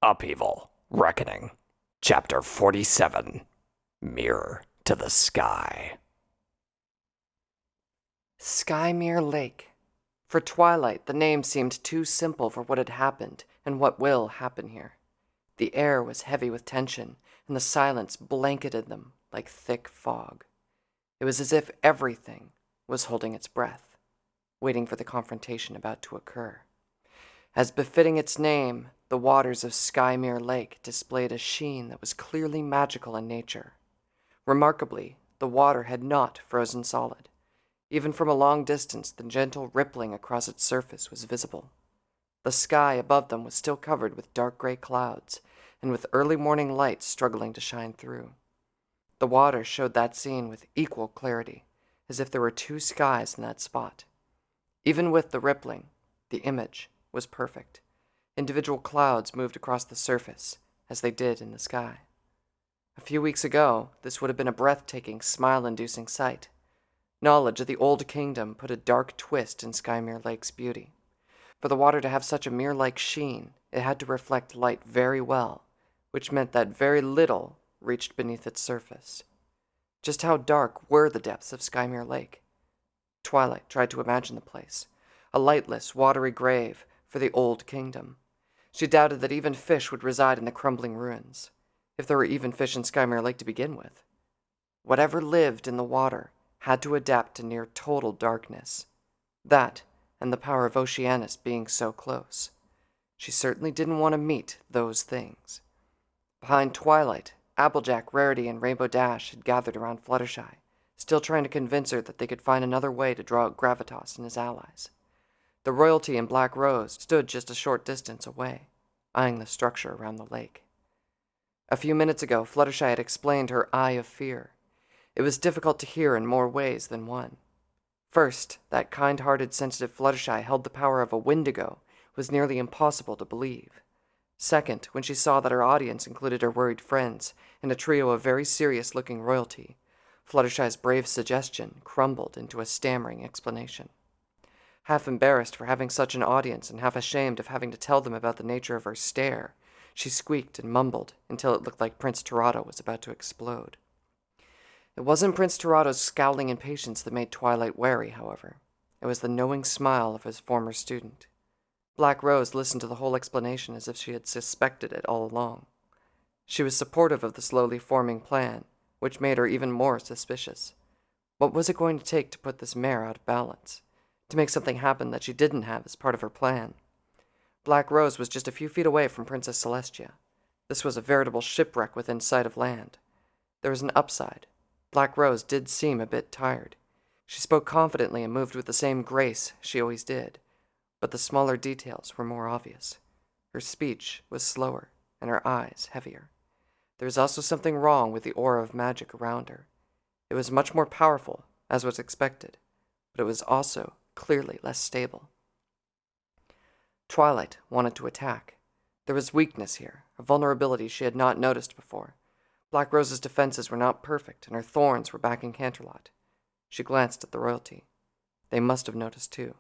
Upheaval, Reckoning, Chapter 47, Mirror to the Sky. Skymere Lake. For Twilight, the name seemed too simple for what had happened and what will happen here. The air was heavy with tension, and the silence blanketed them like thick fog. It was as if everything was holding its breath, waiting for the confrontation about to occur. As befitting its name, the waters of Skymere Lake displayed a sheen that was clearly magical in nature. Remarkably, the water had not frozen solid. Even from a long distance, the gentle rippling across its surface was visible. The sky above them was still covered with dark gray clouds, and with early morning light struggling to shine through. The water showed that scene with equal clarity, as if there were two skies in that spot. Even with the rippling, the image was perfect. Individual clouds moved across the surface, as they did in the sky. A few weeks ago, this would have been a breathtaking, smile-inducing sight. Knowledge of the Old Kingdom put a dark twist in Skymere Lake's beauty. For the water to have such a mirror-like sheen, it had to reflect light very well, which meant that very little reached beneath its surface. Just how dark were the depths of Skymere Lake? Twilight tried to imagine the place, a lightless, watery grave for the Old Kingdom. She doubted that even fish would reside in the crumbling ruins, if there were even fish in Skymere Lake to begin with. Whatever lived in the water had to adapt to near total darkness. That, and the power of Oceanus being so close. She certainly didn't want to meet those things. Behind Twilight, Applejack, Rarity, and Rainbow Dash had gathered around Fluttershy, still trying to convince her that they could find another way to draw out Gravitas and his allies. The royalty and Black Rose stood just a short distance away, eyeing the structure around the lake. A few minutes ago, Fluttershy had explained her Eye of Fear. It was difficult to hear in more ways than one. First, that kind-hearted, sensitive Fluttershy held the power of a Wendigo was nearly impossible to believe. Second, when she saw that her audience included her worried friends and a trio of very serious-looking royalty, Fluttershy's brave suggestion crumbled into a stammering explanation. Half embarrassed for having such an audience and half ashamed of having to tell them about the nature of her stare, she squeaked and mumbled until it looked like Prince Torado was about to explode. It wasn't Prince Torado's scowling impatience that made Twilight wary, however. It was the knowing smile of his former student. Black Rose listened to the whole explanation as if she had suspected it all along. She was supportive of the slowly forming plan, which made her even more suspicious. What was it going to take to put this mare out of balance? To make something happen that she didn't have as part of her plan? Black Rose was just a few feet away from Princess Celestia. This was a veritable shipwreck within sight of land. There was an upside. Black Rose did seem a bit tired. She spoke confidently and moved with the same grace she always did, but the smaller details were more obvious. Her speech was slower, and her eyes heavier. There was also something wrong with the aura of magic around her. It was much more powerful, as was expected, but it was also clearly less stable. Twilight wanted to attack. There was weakness here, a vulnerability she had not noticed before. Black Rose's defenses were not perfect, and her thorns were back in Canterlot. She glanced at the royalty. They must have noticed too.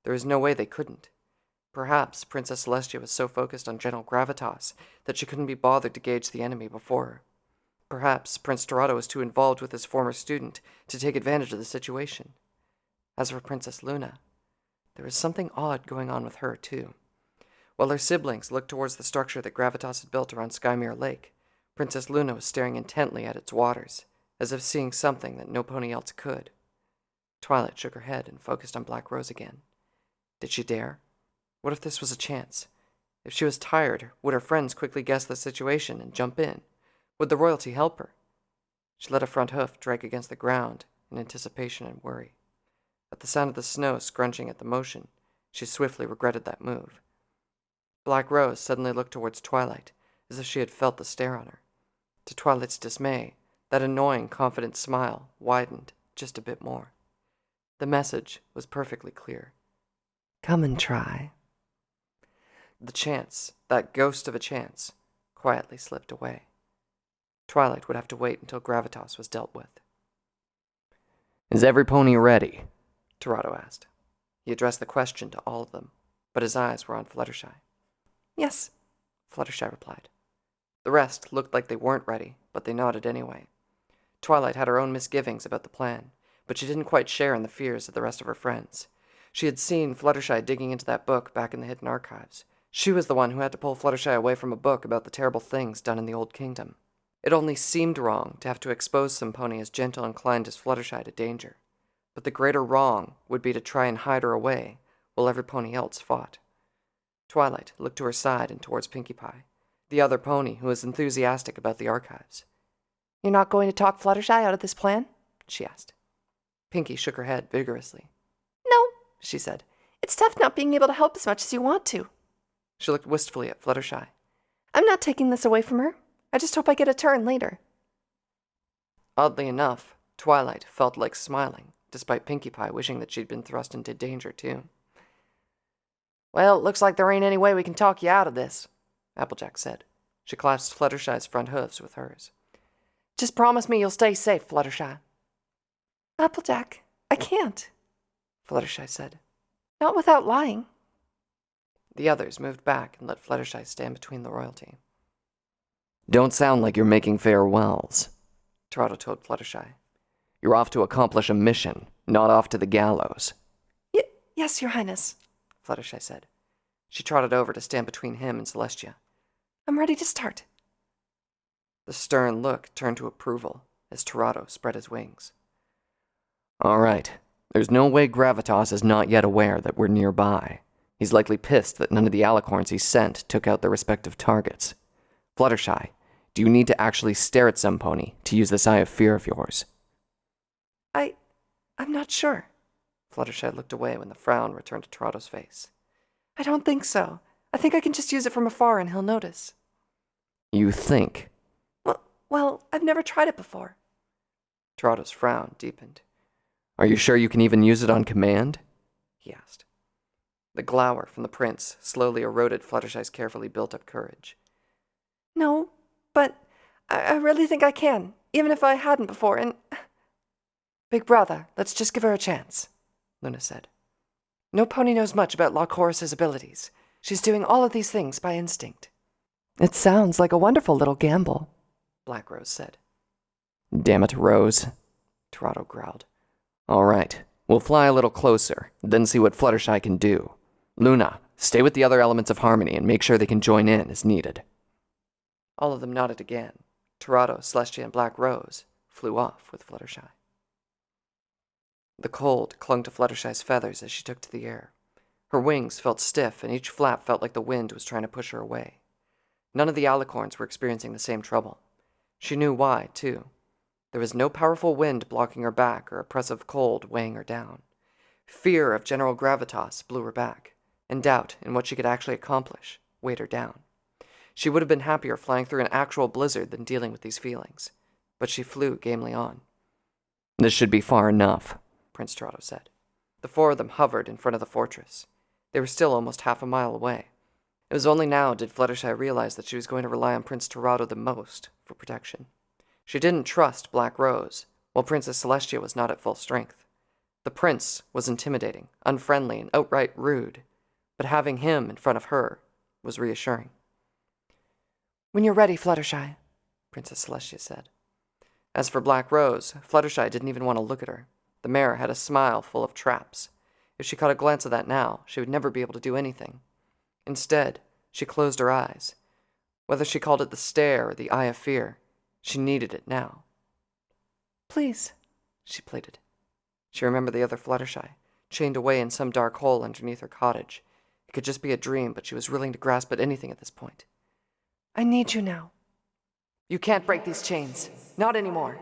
There was no way they couldn't. Perhaps Princess Celestia was so focused on gentle gravitas that she couldn't be bothered to gauge the enemy before her. Perhaps Prince Torado was too involved with his former student to take advantage of the situation. As for Princess Luna, there was something odd going on with her too. While her siblings looked towards the structure that Gravitas had built around Skymere Lake, Princess Luna was staring intently at its waters, as if seeing something that no pony else could. Twilight shook her head and focused on Black Rose again. Did she dare? What if this was a chance? If she was tired, would her friends quickly guess the situation and jump in? Would the royalty help her? She let a front hoof drag against the ground in anticipation and worry. At the sound of the snow scrunching at the motion, she swiftly regretted that move. Black Rose suddenly looked towards Twilight, as if she had felt the stare on her. To Twilight's dismay, that annoying, confident smile widened just a bit more. The message was perfectly clear. Come and try. The chance, that ghost of a chance, quietly slipped away. Twilight would have to wait until Gravitas was dealt with. Is every pony ready? Torado asked. He addressed the question to all of them, but his eyes were on Fluttershy. Yes, Fluttershy replied. The rest looked like they weren't ready, but they nodded anyway. Twilight had her own misgivings about the plan, but she didn't quite share in the fears of the rest of her friends. She had seen Fluttershy digging into that book back in the hidden archives. She was the one who had to pull Fluttershy away from a book about the terrible things done in the Old Kingdom. It only seemed wrong to have to expose some pony as gentle and inclined as Fluttershy to danger, but the greater wrong would be to try and hide her away while every pony else fought. Twilight looked to her side and towards Pinkie Pie, the other pony who was enthusiastic about the archives. "You're not going to talk Fluttershy out of this plan?" she asked. Pinkie shook her head vigorously. "No," she said. "It's tough not being able to help as much as you want to." She looked wistfully at Fluttershy. "I'm not taking this away from her. I just hope I get a turn later." Oddly enough, Twilight felt like smiling, despite Pinkie Pie wishing that she'd been thrust into danger too. "Well, it looks like there ain't any way we can talk you out of this," Applejack said. She clasped Fluttershy's front hooves with hers. "Just promise me you'll stay safe, Fluttershy." "Applejack, I can't," Fluttershy said. "Not without lying." The others moved back and let Fluttershy stand between the royalty. Don't sound like you're making farewells, Toronto told Fluttershy. You're off to accomplish a mission, not off to the gallows. Yes, Your Highness," Fluttershy said. She trotted over to stand between him and Celestia. "I'm ready to start." The stern look turned to approval as Toronto spread his wings. All right. There's no way Gravitas is not yet aware that we're nearby. He's likely pissed that none of the alicorns he sent took out their respective targets. Fluttershy, do you need to actually stare at some pony to use this eye of fear of yours? I'm not sure. Fluttershy looked away when the frown returned to Toronto's face. "I don't think so. I think I can just use it from afar and he'll notice." You think? Well, I've never tried it before." Toronto's frown deepened. Are you sure you can even use it on command? He asked. The glower from the prince slowly eroded Fluttershy's carefully built-up courage. "No, but I really think I can, even if I hadn't before, and—" "Big brother, let's just give her a chance," Luna said. "No pony knows much about Lochorus's abilities. She's doing all of these things by instinct." "It sounds like a wonderful little gamble," Black Rose said. Damn it, Rose, Toronto growled. All right, we'll fly a little closer, then see what Fluttershy can do. Luna, stay with the other elements of harmony and make sure they can join in as needed. All of them nodded again. Toronto, Celestia, and Black Rose flew off with Fluttershy. The cold clung to Fluttershy's feathers as she took to the air. Her wings felt stiff, and each flap felt like the wind was trying to push her away. None of the alicorns were experiencing the same trouble. She knew why, too. There was no powerful wind blocking her back or oppressive cold weighing her down. Fear of General Gravitas blew her back, and doubt in what she could actually accomplish weighed her down. She would have been happier flying through an actual blizzard than dealing with these feelings, but she flew gamely on. This should be far enough, Prince Toronto said. The four of them hovered in front of the fortress. They were still almost half a mile away. It was only now did Fluttershy realize that she was going to rely on Prince Toronto the most for protection. She didn't trust Black Rose, while Princess Celestia was not at full strength. The prince was intimidating, unfriendly, and outright rude, but having him in front of her was reassuring. "When you're ready, Fluttershy," Princess Celestia said. As for Black Rose, Fluttershy didn't even want to look at her. The mare had a smile full of traps. If she caught a glance of that now, she would never be able to do anything. Instead, she closed her eyes. Whether she called it the stare or the eye of fear, she needed it now. "Please," she pleaded. She remembered the other Fluttershy, chained away in some dark hole underneath her cottage. It could just be a dream, but she was willing to grasp at anything at this point. "I need you now." "You can't break these chains. Not anymore."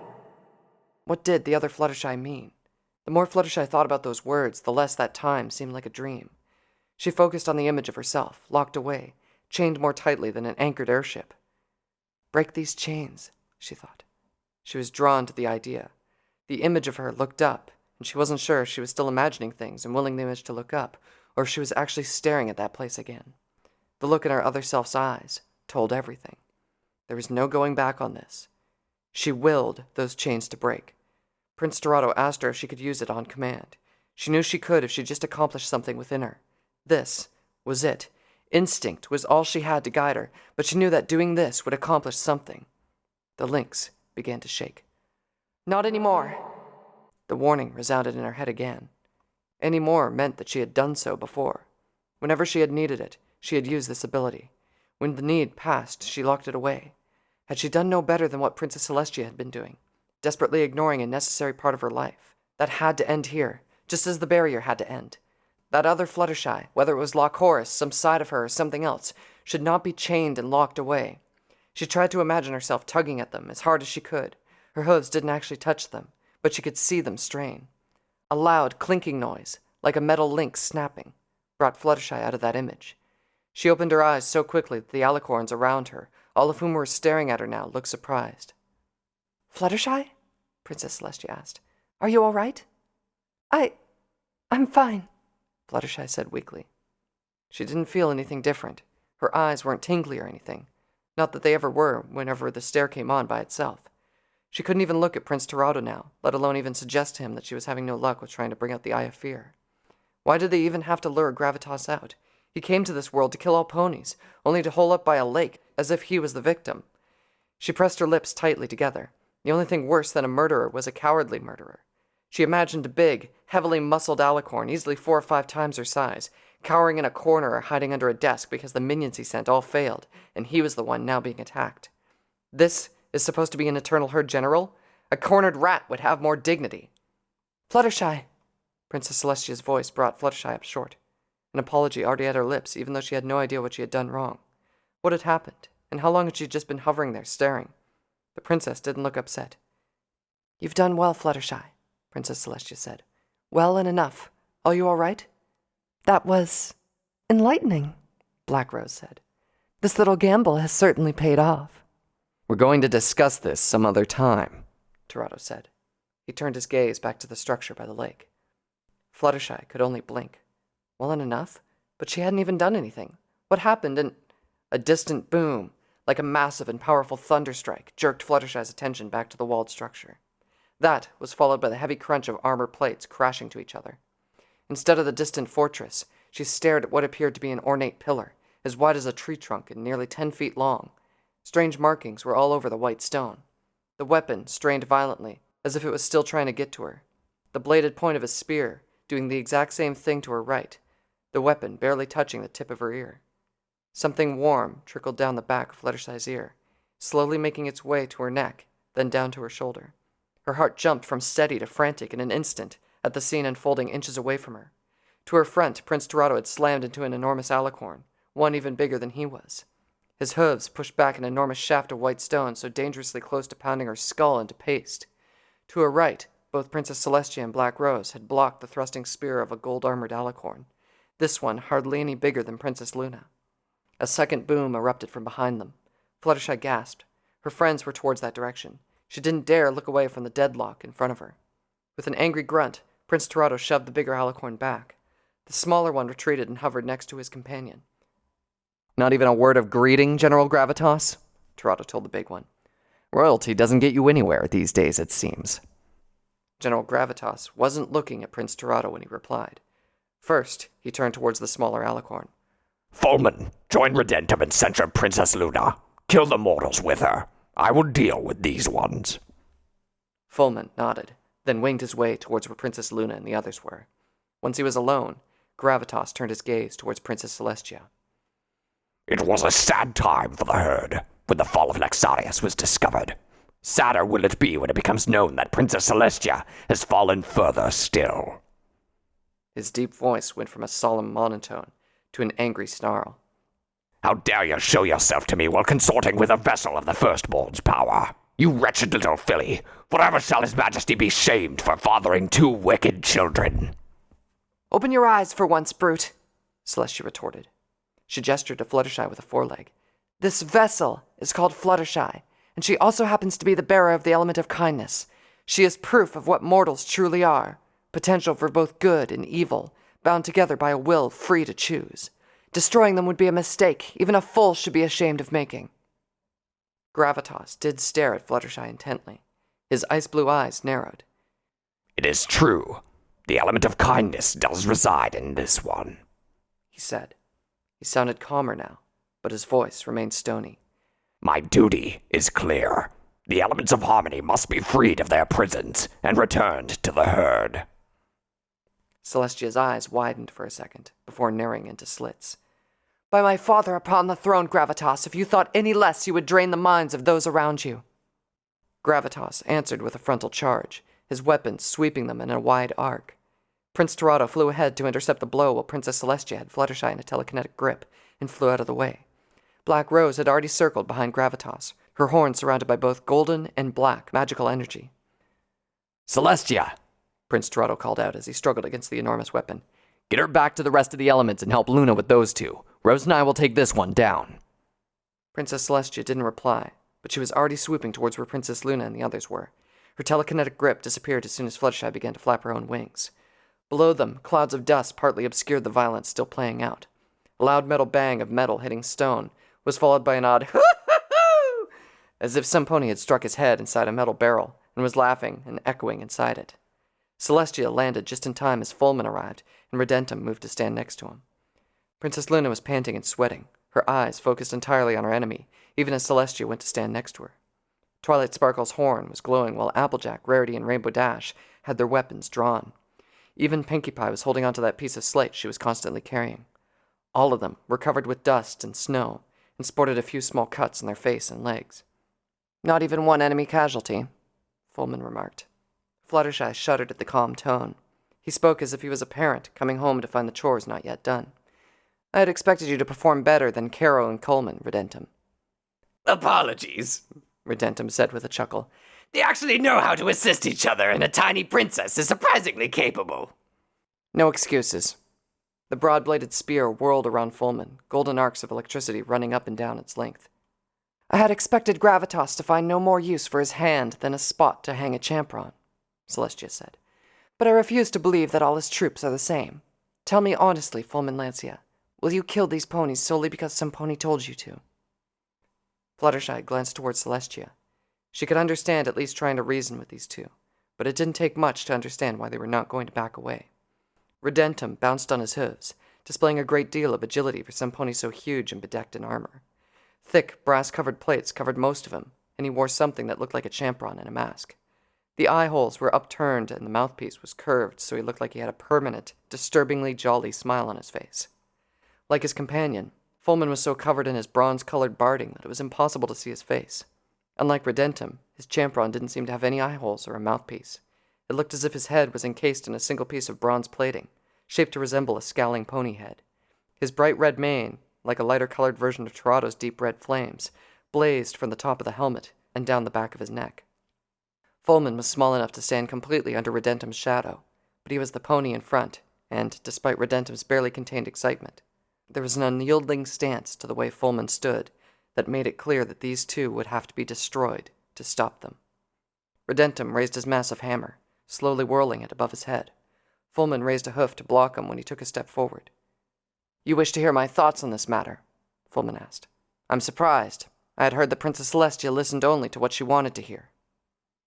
What did the other Fluttershy mean? The more Fluttershy thought about those words, the less that time seemed like a dream. She focused on the image of herself, locked away, chained more tightly than an anchored airship. Break these chains, she thought. She was drawn to the idea. The image of her looked up, and she wasn't sure if she was still imagining things and willing the image to look up, or if she was actually staring at that place again. The look in her other self's eyes told everything. There was no going back on this. She willed those chains to break. Prince Toronto asked her if she could use it on command. She knew she could if she just accomplished something within her. This was it. Instinct was all she had to guide her, but she knew that doing this would accomplish something. The lynx began to shake. Not anymore. The warning resounded in her head again. Any more meant that she had done so before. Whenever she had needed it, she had used this ability. When the need passed, she locked it away. Had she done no better than what Princess Celestia had been doing, desperately ignoring a necessary part of her life? That had to end here, just as the barrier had to end. That other Fluttershy, whether it was Loch Horus, some side of her, or something else, should not be chained and locked away. She tried to imagine herself tugging at them as hard as she could. Her hooves didn't actually touch them, but she could see them strain. A loud, clinking noise, like a metal link snapping, brought Fluttershy out of that image. She opened her eyes so quickly that the alicorns around her, all of whom were staring at her now, looked surprised. Fluttershy? Princess Celestia asked. Are you all right? I'm fine, Fluttershy said weakly. She didn't feel anything different. Her eyes weren't tingly or anything. Not that they ever were whenever the stare came on by itself. She couldn't even look at Prince Torado now, let alone even suggest to him that she was having no luck with trying to bring out the Eye of Fear. Why did they even have to lure Gravitas out? He came to this world to kill all ponies, only to hole up by a lake, as if he was the victim. She pressed her lips tightly together. The only thing worse than a murderer was a cowardly murderer. She imagined a big, heavily muscled alicorn, easily 4 or 5 times her size, cowering in a corner or hiding under a desk because the minions he sent all failed, and he was the one now being attacked. This is supposed to be an Eternal Herd General? A cornered rat would have more dignity. Fluttershy. Princess Celestia's voice brought Fluttershy up short. An apology already at her lips, even though she had no idea what she had done wrong. What had happened, and how long had she just been hovering there, staring? The princess didn't look upset. You've done well, Fluttershy, Princess Celestia said. Well and enough. Are you all right? That was enlightening, Black Rose said. This little gamble has certainly paid off. We're going to discuss this some other time, Torado said. He turned his gaze back to the structure by the lake. Fluttershy could only blink. Well and enough, but she hadn't even done anything. What happened? And a distant boom, like a massive and powerful thunderstrike, jerked Fluttershy's attention back to the walled structure. That was followed by the heavy crunch of armor plates crashing to each other. Instead of the distant fortress, she stared at what appeared to be an ornate pillar, as wide as a tree trunk and nearly 10 feet long. Strange markings were all over the white stone. The weapon strained violently, as if it was still trying to get to her. The bladed point of a spear doing the exact same thing to her right, the weapon barely touching the tip of her ear. Something warm trickled down the back of Fluttershy's ear, slowly making its way to her neck, then down to her shoulder. Her heart jumped from steady to frantic in an instant at the scene unfolding inches away from her. To her front, Prince Torado had slammed into an enormous alicorn, one even bigger than he was. His hooves pushed back an enormous shaft of white stone so dangerously close to pounding her skull into paste. To her right, both Princess Celestia and Black Rose had blocked the thrusting spear of a gold-armored alicorn, this one hardly any bigger than Princess Luna. A second boom erupted from behind them. Fluttershy gasped. Her friends were towards that direction. She didn't dare look away from the deadlock in front of her. With an angry grunt, Prince Torado shoved the bigger alicorn back. The smaller one retreated and hovered next to his companion. Not even a word of greeting, General Gravitas? Torado told the big one. Royalty doesn't get you anywhere these days, it seems. General Gravitas wasn't looking at Prince Torado when he replied. First, he turned towards the smaller alicorn. Fulman, join Redentum and censure Princess Luna. Kill the mortals with her. I will deal with these ones. Fulman nodded, then winged his way towards where Princess Luna and the others were. Once he was alone, Gravitas turned his gaze towards Princess Celestia. It was a sad time for the herd when the fall of Lexarius was discovered. Sadder will it be when it becomes known that Princess Celestia has fallen further still. His deep voice went from a solemn monotone to an angry snarl. How dare you show yourself to me while consorting with a vessel of the Firstborn's power? You wretched little filly, forever shall his majesty be shamed for fathering 2 wicked children. Open your eyes for once, brute, Celestia retorted. She gestured to Fluttershy with a foreleg. This vessel is called Fluttershy, and she also happens to be the bearer of the element of kindness. She is proof of what mortals truly are, potential for both good and evil, bound together by a will free to choose. Destroying them would be a mistake even a fool should be ashamed of making. Gravitas did stare at Fluttershy intently. His ice-blue eyes narrowed. It is true. The element of kindness does reside in this one, he said. He sounded calmer now, but his voice remained stony. My duty is clear. The elements of harmony must be freed of their prisons and returned to the herd. Celestia's eyes widened for a second, before narrowing into slits. By my father upon the throne, Gravitas, if you thought any less, you would drain the minds of those around you. Gravitas answered with a frontal charge, his weapons sweeping them in a wide arc. Prince Torado flew ahead to intercept the blow while Princess Celestia had Fluttershy in a telekinetic grip and flew out of the way. Black Rose had already circled behind Gravitas, her horn surrounded by both golden and black magical energy. Celestia! Prince Torado called out as he struggled against the enormous weapon. Get her back to the rest of the elements and help Luna with those two. Rose and I will take this one down. Princess Celestia didn't reply, but she was already swooping towards where Princess Luna and the others were. Her telekinetic grip disappeared as soon as Fluttershy began to flap her own wings. Below them, clouds of dust partly obscured the violence still playing out. A loud metal bang of metal hitting stone was followed by an odd hoo-hoo-hoo, as if some pony had struck his head inside a metal barrel and was laughing and echoing inside it. Celestia landed just in time as Fulman arrived, and Redentum moved to stand next to him. Princess Luna was panting and sweating, her eyes focused entirely on her enemy, even as Celestia went to stand next to her. Twilight Sparkle's horn was glowing while Applejack, Rarity, and Rainbow Dash had their weapons drawn. Even Pinkie Pie was holding onto that piece of slate she was constantly carrying. All of them were covered with dust and snow, and sported a few small cuts on their face and legs. Not even one enemy casualty, Fulman remarked. Fluttershy shuddered at the calm tone. He spoke as if he was a parent coming home to find the chores not yet done. I had expected you to perform better than Caro and Coleman, Redentum. Apologies, Redentum said with a chuckle. They actually know how to assist each other, and a tiny princess is surprisingly capable. No excuses. The broad-bladed spear whirled around Fulman, golden arcs of electricity running up and down its length. I had expected Gravitas to find no more use for his hand than a spot to hang a champ on, Celestia said. But I refuse to believe that all his troops are the same. Tell me honestly, Fulman Lancia, will you kill these ponies solely because some pony told you to? Fluttershy glanced towards Celestia. She could understand at least trying to reason with these two, but it didn't take much to understand why they were not going to back away. Redentum bounced on his hooves, displaying a great deal of agility for some pony so huge and bedecked in armor. Thick, brass-covered plates covered most of him, and he wore something that looked like a champron and a mask. The eye holes were upturned and the mouthpiece was curved, so he looked like he had a permanent, disturbingly jolly smile on his face. Like his companion, Fulman was so covered in his bronze-colored barding that it was impossible to see his face. Unlike Redentum, his champron didn't seem to have any eye holes or a mouthpiece. It looked as if his head was encased in a single piece of bronze plating, shaped to resemble a scowling pony head. His bright red mane, like a lighter-colored version of Torado's deep red flames, blazed from the top of the helmet and down the back of his neck. Fulman was small enough to stand completely under Redentum's shadow, but he was the pony in front, and, despite Redentum's barely contained excitement, there was an unyielding stance to the way Fulman stood that made it clear that these two would have to be destroyed to stop them. Redentum raised his massive hammer, slowly whirling it above his head. Fulman raised a hoof to block him when he took a step forward. You wish to hear my thoughts on this matter? Fulman asked. I'm surprised. I had heard that Princess Celestia listened only to what she wanted to hear.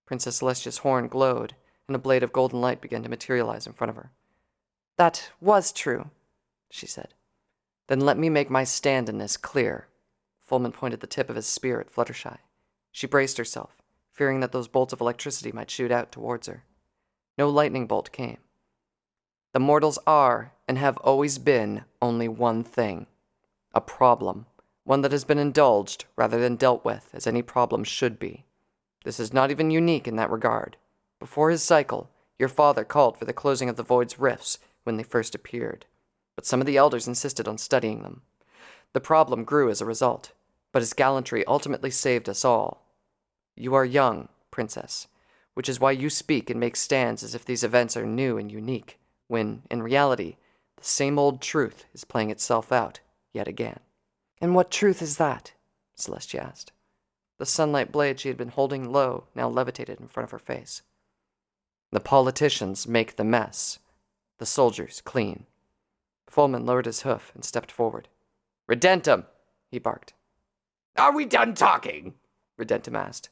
Princess Celestia's horn glowed, and a blade of golden light began to materialize in front of her. That was true, she said. Then let me make my stand in this clear. Fulman pointed the tip of his spear at Fluttershy. She braced herself, fearing that those bolts of electricity might shoot out towards her. No lightning bolt came. The mortals are, and have always been, only one thing. A problem. One that has been indulged, rather than dealt with, as any problem should be. This is not even unique in that regard. Before his cycle, your father called for the closing of the Void's rifts when they first appeared. But some of the elders insisted on studying them. The problem grew as a result, but his gallantry ultimately saved us all. You are young, Princess, which is why you speak and make stands as if these events are new and unique, when, in reality, the same old truth is playing itself out yet again. And what truth is that? Celestia asked. The sunlight blade she had been holding low now levitated in front of her face. The politicians make the mess. The soldiers clean. Fulman lowered his hoof and stepped forward. Redentum! He barked. Are we done talking? Redentum asked.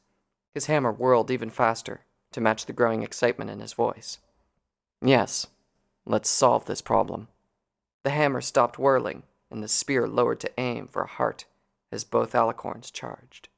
His hammer whirled even faster to match the growing excitement in his voice. Yes, let's solve this problem. The hammer stopped whirling, and the spear lowered to aim for a heart as both alicorns charged.